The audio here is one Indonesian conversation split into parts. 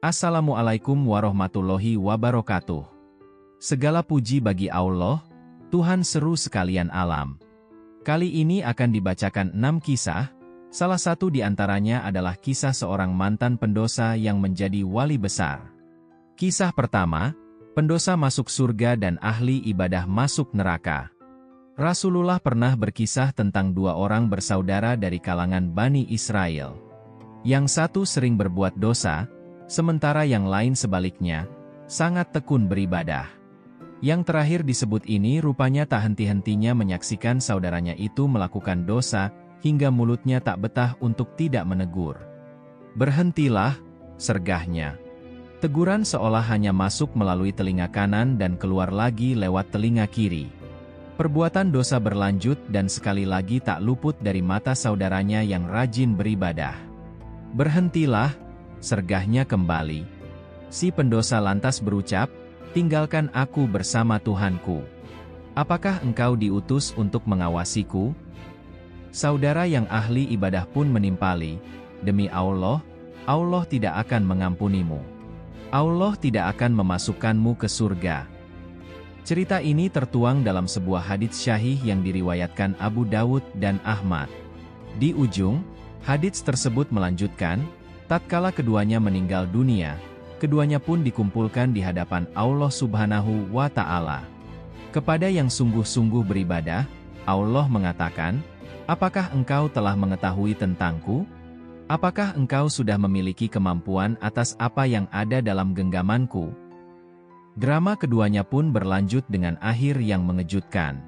Assalamualaikum warahmatullahi wabarakatuh. Segala puji bagi Allah, Tuhan seru sekalian alam. Kali ini akan dibacakan 6 kisah, salah satu di antaranya adalah kisah seorang mantan pendosa yang menjadi wali besar. Kisah pertama, pendosa masuk surga dan ahli ibadah masuk neraka. Rasulullah pernah berkisah tentang 2 orang bersaudara dari kalangan Bani Israel. Yang satu sering berbuat dosa, sementara yang lain sebaliknya, sangat tekun beribadah. Yang terakhir disebut ini rupanya tak henti-hentinya menyaksikan saudaranya itu melakukan dosa, hingga mulutnya tak betah untuk tidak menegur. "Berhentilah," sergahnya. Teguran seolah hanya masuk melalui telinga kanan dan keluar lagi lewat telinga kiri. Perbuatan dosa berlanjut dan sekali lagi tak luput dari mata saudaranya yang rajin beribadah. "Berhentilah," sergahnya kembali. Si pendosa lantas berucap, "Tinggalkan aku bersama Tuhanku. Apakah engkau diutus untuk mengawasiku?" Saudara yang ahli ibadah pun menimpali, "Demi Allah, Allah tidak akan mengampunimu. Allah tidak akan memasukkanmu ke surga." Cerita ini tertuang dalam sebuah hadits syahih yang diriwayatkan Abu Dawud dan Ahmad. Di ujung, hadits tersebut melanjutkan, tatkala keduanya meninggal dunia, keduanya pun dikumpulkan di hadapan Allah Subhanahu wa Ta'ala. Kepada yang sungguh-sungguh beribadah, Allah mengatakan, "Apakah engkau telah mengetahui tentangku? Apakah engkau sudah memiliki kemampuan atas apa yang ada dalam genggamanku?" Drama keduanya pun berlanjut dengan akhir yang mengejutkan.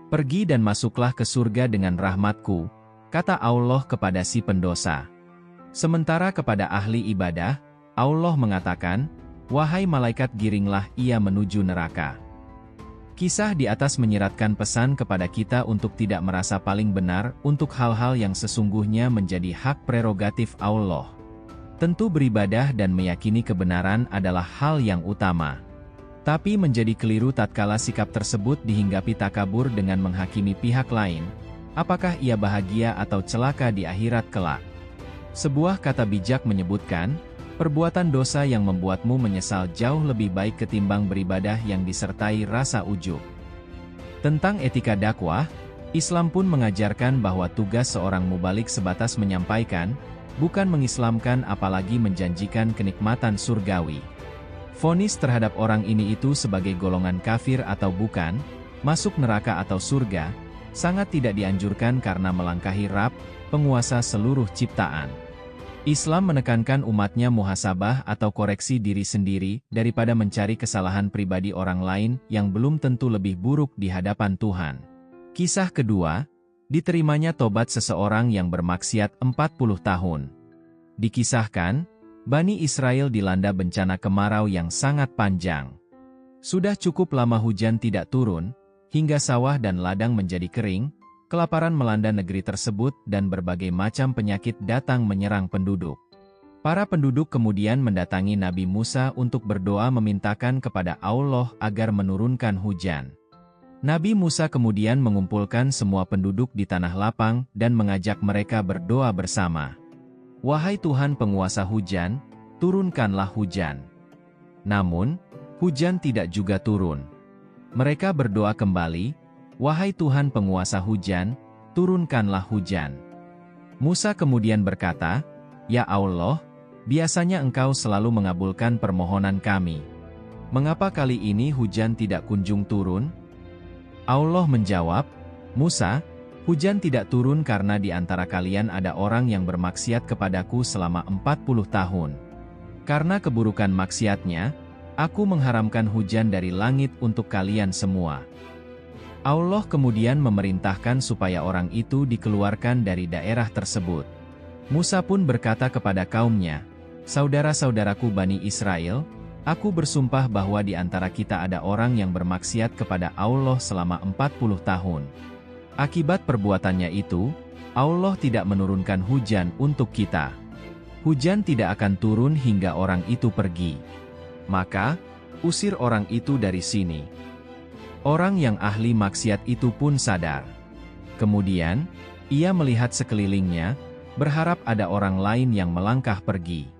"Pergi dan masuklah ke surga dengan rahmatku," kata Allah kepada si pendosa. Sementara kepada ahli ibadah, Allah mengatakan, "Wahai malaikat, giringlah ia menuju neraka." Kisah di atas menyiratkan pesan kepada kita untuk tidak merasa paling benar untuk hal-hal yang sesungguhnya menjadi hak prerogatif Allah. Tentu beribadah dan meyakini kebenaran adalah hal yang utama. Tapi menjadi keliru tatkala sikap tersebut dihinggapi takabur dengan menghakimi pihak lain, apakah ia bahagia atau celaka di akhirat kelak. Sebuah kata bijak menyebutkan, perbuatan dosa yang membuatmu menyesal jauh lebih baik ketimbang beribadah yang disertai rasa ujub. Tentang etika dakwah, Islam pun mengajarkan bahwa tugas seorang mubalik sebatas menyampaikan, bukan mengislamkan apalagi menjanjikan kenikmatan surgawi. Vonis terhadap orang ini itu sebagai golongan kafir atau bukan, masuk neraka atau surga, sangat tidak dianjurkan karena melangkahi Rabb, penguasa seluruh ciptaan. Islam menekankan umatnya muhasabah atau koreksi diri sendiri daripada mencari kesalahan pribadi orang lain yang belum tentu lebih buruk di hadapan Tuhan. Kisah kedua, diterimanya tobat seseorang yang bermaksiat 40 tahun. Dikisahkan, Bani Israel dilanda bencana kemarau yang sangat panjang. Sudah cukup lama hujan tidak turun, hingga sawah dan ladang menjadi kering. Kelaparan melanda negeri tersebut dan berbagai macam penyakit datang menyerang penduduk. Para penduduk kemudian mendatangi Nabi Musa untuk berdoa memintakan kepada Allah agar menurunkan hujan. Nabi Musa kemudian mengumpulkan semua penduduk di tanah lapang dan mengajak mereka berdoa bersama. "Wahai Tuhan penguasa hujan, turunkanlah hujan." Namun, hujan tidak juga turun. Mereka berdoa kembali, "Wahai Tuhan penguasa hujan, turunkanlah hujan." Musa kemudian berkata, "Ya Allah, biasanya Engkau selalu mengabulkan permohonan kami. Mengapa kali ini hujan tidak kunjung turun?" Allah menjawab, "Musa, hujan tidak turun karena di antara kalian ada orang yang bermaksiat kepadaku selama 40 tahun. Karena keburukan maksiatnya, aku mengharamkan hujan dari langit untuk kalian semua." Allah kemudian memerintahkan supaya orang itu dikeluarkan dari daerah tersebut. Musa pun berkata kepada kaumnya, "Saudara-saudaraku Bani Israel, aku bersumpah bahwa di antara kita ada orang yang bermaksiat kepada Allah selama 40 tahun. Akibat perbuatannya itu, Allah tidak menurunkan hujan untuk kita. Hujan tidak akan turun hingga orang itu pergi. Maka, usir orang itu dari sini." Orang yang ahli maksiat itu pun sadar. Kemudian, ia melihat sekelilingnya, berharap ada orang lain yang melangkah pergi.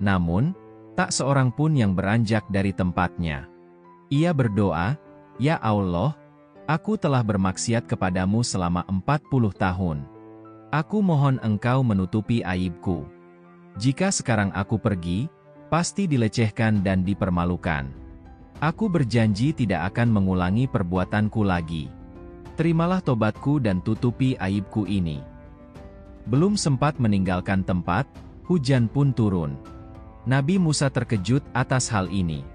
Namun, Tak seorang pun yang beranjak dari tempatnya. Ia berdoa, "Ya Allah, aku telah bermaksiat kepadamu selama 40 tahun. Aku mohon Engkau menutupi aibku. Jika sekarang aku pergi, pasti dilecehkan dan dipermalukan. Aku berjanji tidak akan mengulangi perbuatanku lagi. Terimalah tobatku dan tutupi aibku ini." Belum sempat meninggalkan tempat, hujan pun turun. Nabi Musa terkejut atas hal ini.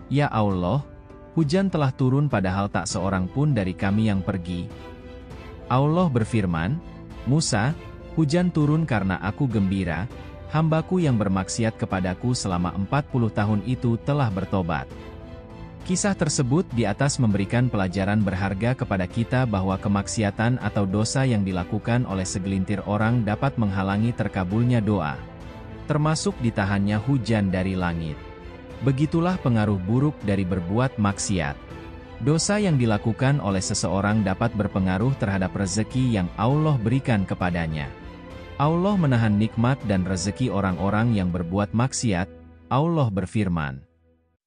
"Ya Allah, hujan telah turun padahal tak seorang pun dari kami yang pergi." Allah berfirman, "Musa, hujan turun karena aku gembira, hambaku yang bermaksiat kepadaku selama 40 tahun itu telah bertobat." Kisah tersebut di atas memberikan pelajaran berharga kepada kita bahwa kemaksiatan atau dosa yang dilakukan oleh segelintir orang dapat menghalangi terkabulnya doa, termasuk ditahannya hujan dari langit. Begitulah pengaruh buruk dari berbuat maksiat. Dosa yang dilakukan oleh seseorang dapat berpengaruh terhadap rezeki yang Allah berikan kepadanya. Allah menahan nikmat dan rezeki orang-orang yang berbuat maksiat. Allah berfirman,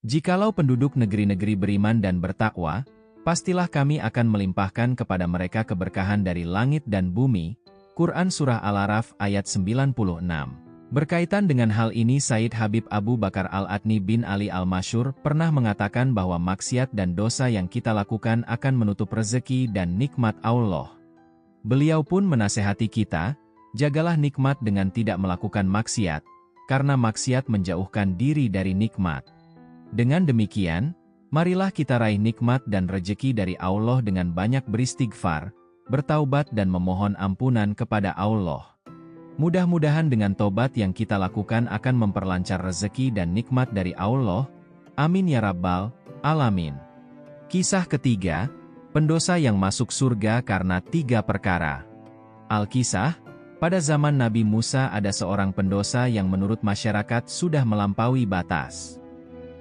"Jikalau penduduk negeri-negeri beriman dan bertakwa, pastilah kami akan melimpahkan kepada mereka keberkahan dari langit dan bumi." Quran Surah Al-A'raf ayat 96. Berkaitan dengan hal ini Sayyid Habib Abu Bakar Al-Adni bin Ali Al-Masyhur pernah mengatakan bahwa maksiat dan dosa yang kita lakukan akan menutup rezeki dan nikmat Allah. Beliau pun menasehati kita, jagalah nikmat dengan tidak melakukan maksiat, karena maksiat menjauhkan diri dari nikmat. Dengan demikian, marilah kita raih nikmat dan rejeki dari Allah dengan banyak beristighfar, bertaubat dan memohon ampunan kepada Allah. Mudah-mudahan dengan tobat yang kita lakukan akan memperlancar rezeki dan nikmat dari Allah. Amin ya Rabbal Alamin. Kisah ketiga, pendosa yang masuk surga karena 3 perkara. Al-Kisah, pada zaman Nabi Musa ada seorang pendosa yang menurut masyarakat sudah melampaui batas.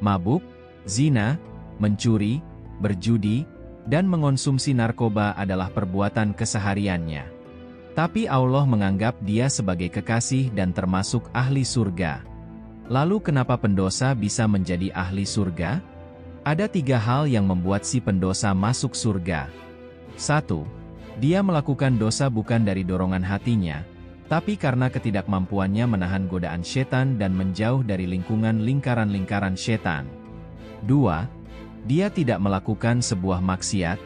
Mabuk, zina, mencuri, berjudi, dan mengonsumsi narkoba adalah perbuatan kesehariannya. Tapi Allah menganggap dia sebagai kekasih dan termasuk ahli surga. Lalu kenapa pendosa bisa menjadi ahli surga? Ada 3 hal yang membuat si pendosa masuk surga. 1. Dia melakukan dosa bukan dari dorongan hatinya, tapi karena ketidakmampuannya menahan godaan setan dan menjauh dari lingkungan lingkaran-lingkaran setan. 2. Dia tidak melakukan sebuah maksiat,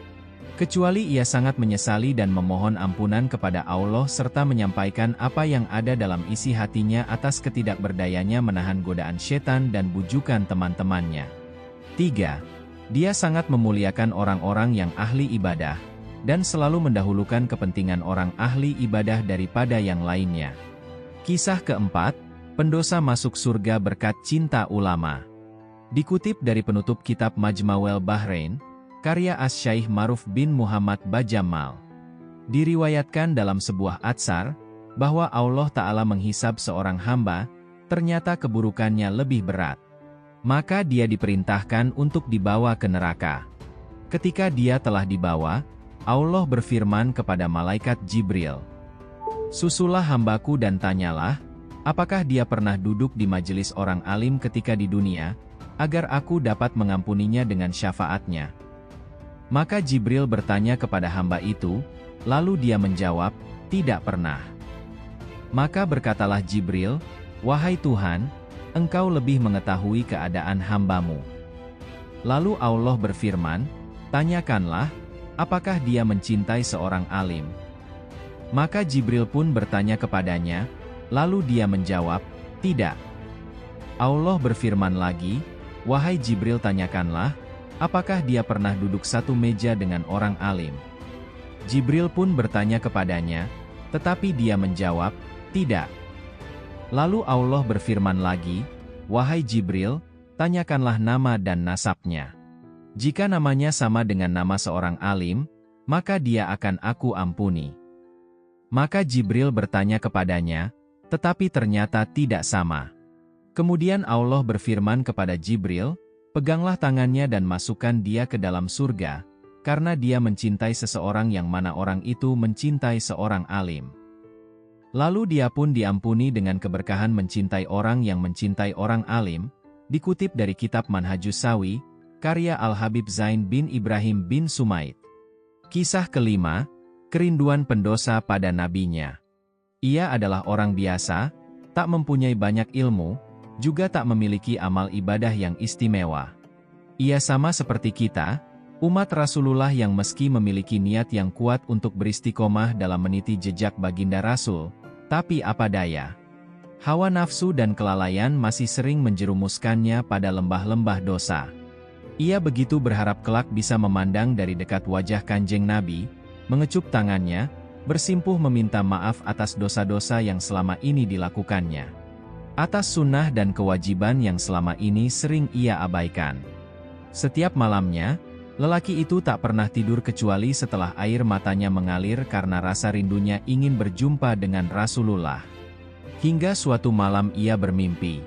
kecuali ia sangat menyesali dan memohon ampunan kepada Allah serta menyampaikan apa yang ada dalam isi hatinya atas ketidakberdayanya menahan godaan setan dan bujukan teman-temannya. 3. Dia sangat memuliakan orang-orang yang ahli ibadah, dan selalu mendahulukan kepentingan orang ahli ibadah daripada yang lainnya. Kisah keempat, pendosa masuk surga berkat cinta ulama. Dikutip dari penutup kitab Majma'ul Bahrain, karya Asy-Syaikh Ma'ruf bin Muhammad Bajamal. Diriwayatkan dalam sebuah atsar, bahwa Allah Ta'ala menghisab seorang hamba, ternyata keburukannya lebih berat. Maka dia diperintahkan untuk dibawa ke neraka. Ketika dia telah dibawa, Allah berfirman kepada malaikat Jibril, "Susulah hambaku dan tanyalah, apakah dia pernah duduk di majelis orang alim ketika di dunia, agar aku dapat mengampuninya dengan syafaatnya." Maka Jibril bertanya kepada hamba itu, lalu dia menjawab, "Tidak pernah." Maka berkatalah Jibril, "Wahai Tuhan, Engkau lebih mengetahui keadaan hambamu." Lalu Allah berfirman, "Tanyakanlah, apakah dia mencintai seorang alim?" Maka Jibril pun bertanya kepadanya, lalu dia menjawab, "Tidak." Allah berfirman lagi, "Wahai Jibril, tanyakanlah, apakah dia pernah duduk satu meja dengan orang alim?" Jibril pun bertanya kepadanya, tetapi dia menjawab, "Tidak." Lalu Allah berfirman lagi, "Wahai Jibril, tanyakanlah nama dan nasabnya. Jika namanya sama dengan nama seorang alim, maka dia akan aku ampuni." Maka Jibril bertanya kepadanya, tetapi ternyata tidak sama. Kemudian Allah berfirman kepada Jibril, "Peganglah tangannya dan masukkan dia ke dalam surga, karena dia mencintai seseorang yang mana orang itu mencintai seorang alim." Lalu dia pun diampuni dengan keberkahan mencintai orang yang mencintai orang alim, Dikutip dari kitab Manhajus Sawi, karya Al-Habib Zain bin Ibrahim bin Sumaid. Kisah kelima, kerinduan pendosa pada nabinya. Ia adalah orang biasa, tak mempunyai banyak ilmu, juga tak memiliki amal ibadah yang istimewa. Ia sama seperti kita, umat Rasulullah yang meski memiliki niat yang kuat untuk beristiqomah dalam meniti jejak baginda Rasul, tapi apa daya. Hawa nafsu dan kelalaian masih sering menjerumuskannya pada lembah-lembah dosa. Ia begitu berharap kelak bisa memandang dari dekat wajah Kanjeng Nabi, mengecup tangannya, bersimpuh meminta maaf atas dosa-dosa yang selama ini dilakukannya. Atas sunnah dan kewajiban yang selama ini sering ia abaikan. Setiap malamnya, lelaki itu tak pernah tidur kecuali setelah air matanya mengalir karena rasa rindunya ingin berjumpa dengan Rasulullah. Hingga suatu malam ia bermimpi.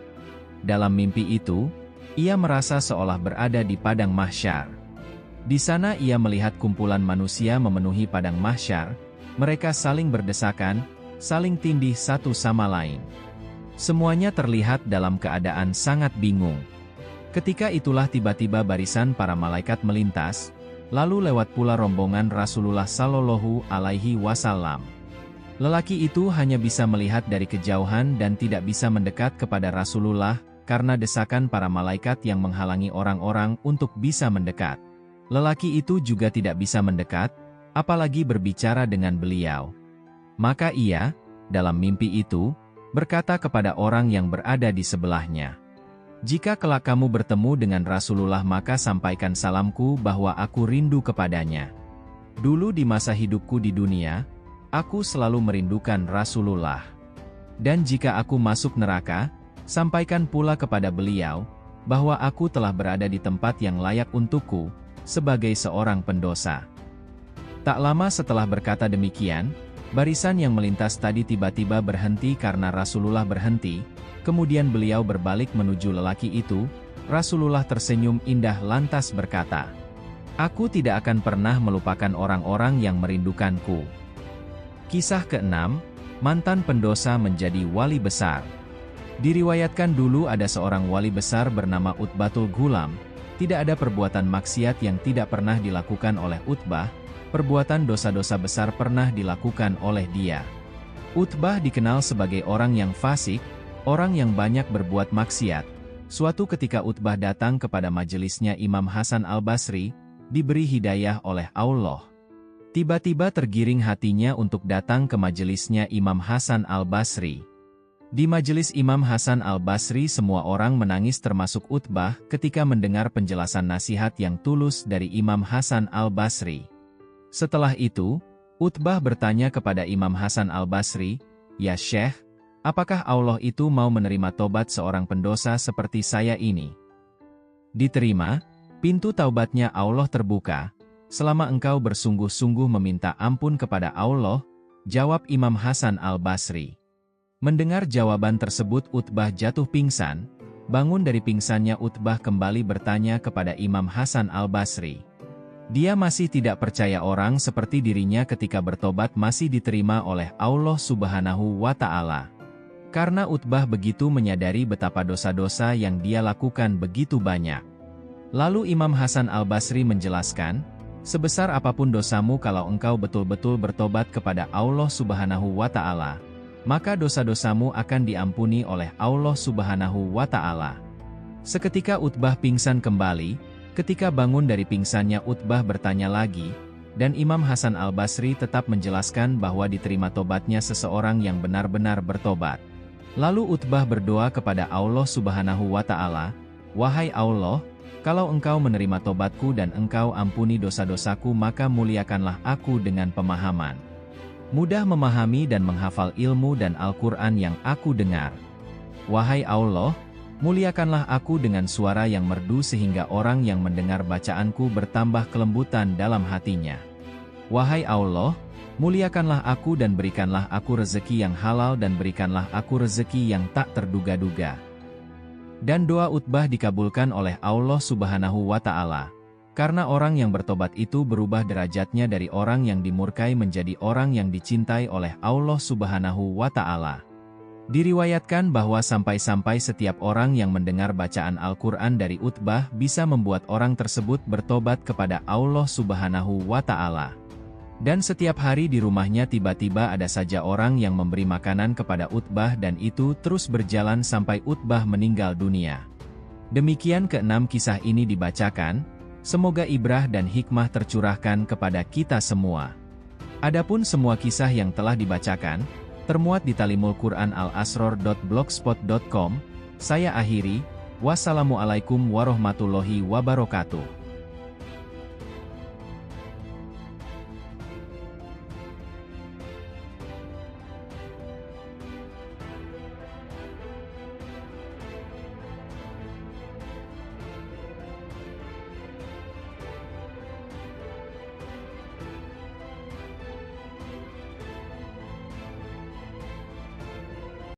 Dalam mimpi itu, ia merasa seolah berada di padang mahsyar. Di sana ia melihat kumpulan manusia memenuhi padang mahsyar, mereka saling berdesakan, saling tindih satu sama lain. Semuanya terlihat dalam keadaan sangat bingung. Ketika itulah tiba-tiba barisan para malaikat melintas, lalu lewat pula rombongan Rasulullah Shallallahu Alaihi Wasallam. Lelaki itu hanya bisa melihat dari kejauhan dan tidak bisa mendekat kepada Rasulullah, karena desakan para malaikat yang menghalangi orang-orang untuk bisa mendekat. Lelaki itu juga tidak bisa mendekat, apalagi berbicara dengan beliau. Maka ia, dalam mimpi itu, berkata kepada orang yang berada di sebelahnya, "Jika kelak kamu bertemu dengan Rasulullah maka sampaikan salamku bahwa aku rindu kepadanya. Dulu di masa hidupku di dunia, aku selalu merindukan Rasulullah. Dan jika aku masuk neraka, sampaikan pula kepada beliau, bahwa aku telah berada di tempat yang layak untukku, sebagai seorang pendosa." Tak lama setelah berkata demikian, barisan yang melintas tadi tiba-tiba berhenti karena Rasulullah berhenti, kemudian beliau berbalik menuju lelaki itu. Rasulullah tersenyum indah lantas berkata, "Aku tidak akan pernah melupakan orang-orang yang merindukanku." Kisah ke-6, mantan pendosa menjadi wali besar. Diriwayatkan dulu ada seorang wali besar bernama Utbatul Ghulam. Tidak ada perbuatan maksiat yang tidak pernah dilakukan oleh Utbah, perbuatan dosa-dosa besar pernah dilakukan oleh dia. Utbah dikenal sebagai orang yang fasik, orang yang banyak berbuat maksiat. Suatu ketika Utbah datang kepada majelisnya Imam Hasan Al-Basri, diberi hidayah oleh Allah. Tiba-tiba tergiring hatinya untuk datang ke majelisnya Imam Hasan Al-Basri. Di majelis Imam Hasan Al-Basri semua orang menangis termasuk Utbah ketika mendengar penjelasan nasihat yang tulus dari Imam Hasan Al-Basri. Setelah itu, Utbah bertanya kepada Imam Hasan Al-Basri, "Ya Syekh, apakah Allah itu mau menerima tobat seorang pendosa seperti saya ini?" "Diterima, pintu taubatnya Allah terbuka, selama engkau bersungguh-sungguh meminta ampun kepada Allah," jawab Imam Hasan Al-Basri. Mendengar jawaban tersebut Utbah jatuh pingsan. Bangun dari pingsannya Utbah kembali bertanya kepada Imam Hasan Al-Basri. Dia masih tidak percaya orang seperti dirinya ketika bertobat masih diterima oleh Allah Subhanahu wa Ta'ala. Karena Utbah begitu menyadari betapa dosa-dosa yang dia lakukan begitu banyak. Lalu Imam Hasan Al-Basri menjelaskan, "Sebesar apapun dosamu kalau engkau betul-betul bertobat kepada Allah Subhanahu wa Ta'ala, maka dosa-dosamu akan diampuni oleh Allah Subhanahu wa Ta'ala." Seketika Utbah pingsan kembali. Ketika bangun dari pingsannya Utbah bertanya lagi, dan Imam Hasan Al-Basri tetap menjelaskan bahwa diterima tobatnya seseorang yang benar-benar bertobat. Lalu Utbah berdoa kepada Allah Subhanahu wa Ta'ala, "Wahai Allah, kalau engkau menerima tobatku dan engkau ampuni dosa-dosaku maka muliakanlah aku dengan pemahaman. Mudah memahami dan menghafal ilmu dan Al-Quran yang aku dengar. Wahai Allah, muliakanlah aku dengan suara yang merdu sehingga orang yang mendengar bacaanku bertambah kelembutan dalam hatinya. Wahai Allah, muliakanlah aku dan berikanlah aku rezeki yang halal dan berikanlah aku rezeki yang tak terduga-duga." Dan doa Utbah dikabulkan oleh Allah Subhanahu wa Ta'ala. Karena orang yang bertobat itu berubah derajatnya dari orang yang dimurkai menjadi orang yang dicintai oleh Allah Subhanahu wa Ta'ala. Diriwayatkan bahwa sampai-sampai setiap orang yang mendengar bacaan Al-Quran dari Utbah bisa membuat orang tersebut bertobat kepada Allah Subhanahu wa Ta'ala. Dan setiap hari di rumahnya tiba-tiba ada saja orang yang memberi makanan kepada Utbah dan itu terus berjalan sampai Utbah meninggal dunia. Demikian keenam kisah ini dibacakan, semoga ibrah dan hikmah tercurahkan kepada kita semua. Adapun semua kisah yang telah dibacakan, termuat di Talimul Quran al-asror.blogspot.com. Saya akhiri, wassalamualaikum warahmatullahi wabarakatuh.